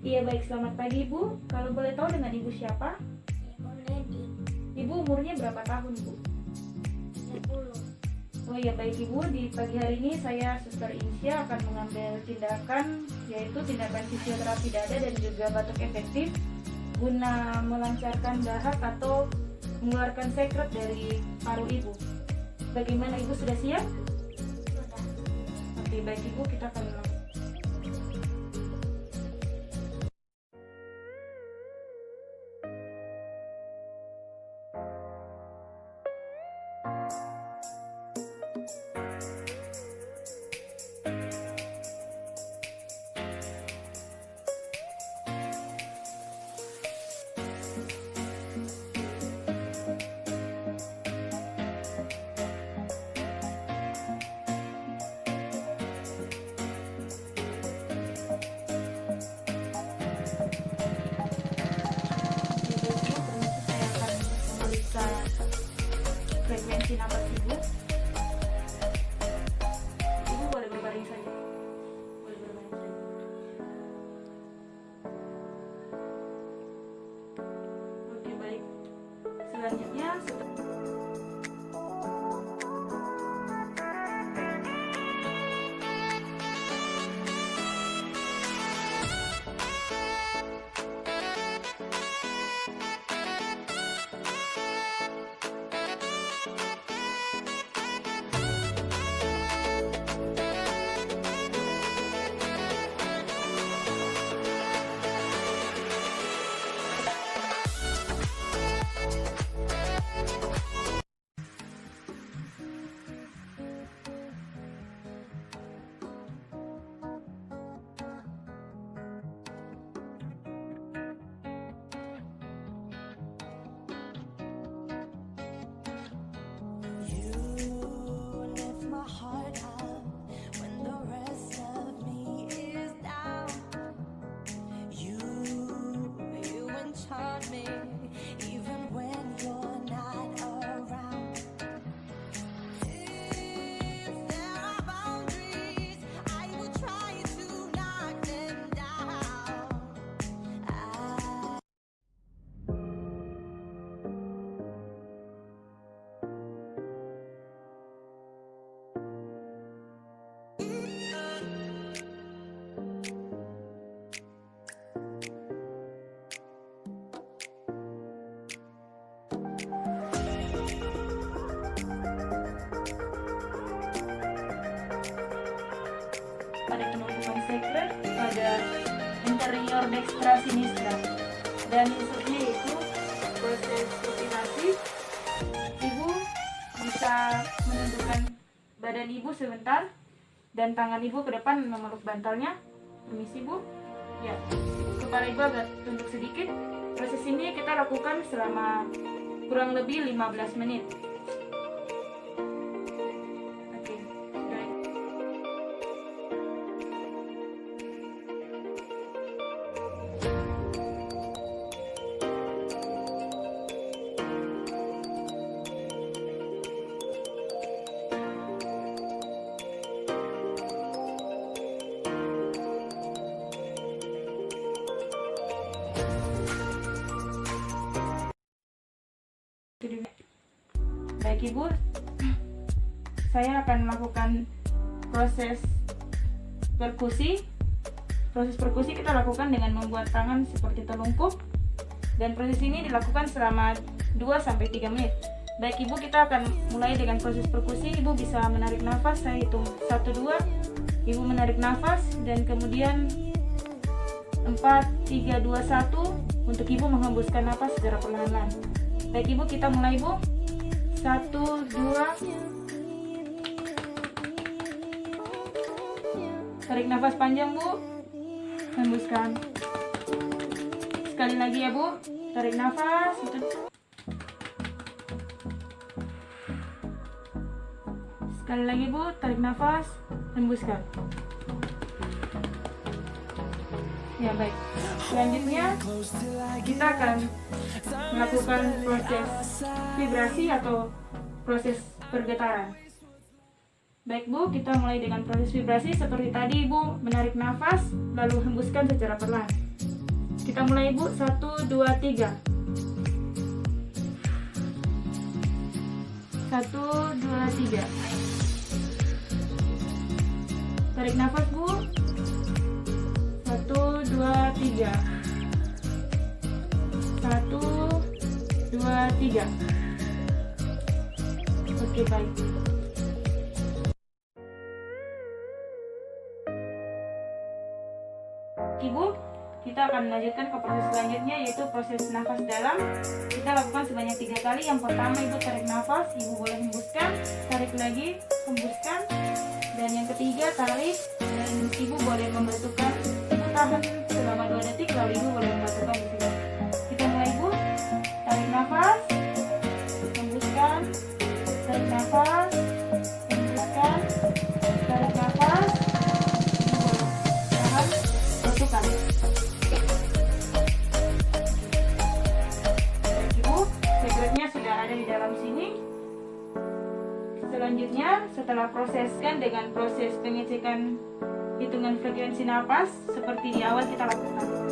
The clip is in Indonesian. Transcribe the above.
Iya baik, selamat pagi Ibu. Kalau boleh tahu dengan Ibu siapa? Ibu Lady, Ibu umurnya berapa tahun Bu? 30. Oh iya baik Ibu, di pagi hari ini saya Suster Insya akan mengambil tindakan, yaitu tindakan fisioterapi dada dan juga batuk efektif guna melancarkan dahak atau mengeluarkan sekret dari paru Ibu. Bagaimana Ibu, sudah siap? Sudah. Oke baik Ibu, kita akan langsung. Frekuensi napas Ibu. Ibu boleh berbaring saja. Boleh berbaring saja. Oke baik. Selanjutnya pada penumpukan sekret pada interior dextra sinistra, dan maksudnya itu proses supinasi. Ibu bisa menundukkan badan Ibu sebentar dan tangan Ibu ke depan memeluk bantalnya. Permisi Bu. Ya, kepala Ibu agak tunduk sedikit. Proses ini kita lakukan selama kurang lebih 15 menit. Oke, baik. Baik Ibu, saya akan melakukan proses perkusi. Proses perkusi kita lakukan dengan membuat tangan seperti telungkup, dan proses ini dilakukan selama 2-3 menit. Baik Ibu, kita akan mulai dengan proses perkusi. Ibu bisa menarik nafas, saya hitung 1-2. Ibu menarik nafas dan kemudian 4, 3, 2, 1 untuk Ibu menghembuskan nafas secara perlahan-lahan. Baik Ibu, kita mulai Bu. 1, 2. Tarik nafas panjang Bu. Hembuskan. Sekali lagi ya Bu. Tarik nafas. Sekali lagi Bu. Tarik nafas. Hembuskan. Ya baik. Selanjutnya kita akan melakukan proses vibrasi atau proses pergetaran. Baik Bu, kita mulai dengan proses vibrasi. Seperti tadi Ibu menarik nafas lalu hembuskan secara perlahan. Kita mulai Ibu, 1, 2, 3. 1, 2, 3. Tarik nafas Bu. 1, 2, 3. 1, 2, 3. Oke, baik. Ibu, kita akan melanjutkan ke proses selanjutnya, yaitu proses nafas dalam. Kita lakukan sebanyak 3 kali. Yang pertama Ibu tarik nafas, Ibu boleh hembuskan, tarik lagi, hembuskan. Dan yang ketiga tarik, dan Ibu boleh membentukkan. Ibu tahan selama 2 detik, lalu Ibu boleh membentukkan di sini. Kita mulai Ibu, tarik nafas, hembuskan, tarik nafas, hembuskan, tarik nafas. Ibu boleh tahan, bentukkan. Ibu, secretnya sudah ada di dalam sini. Selanjutnya, setelah proseskan dengan proses pengecekan hitungan frekuensi nafas seperti di awal kita lakukan.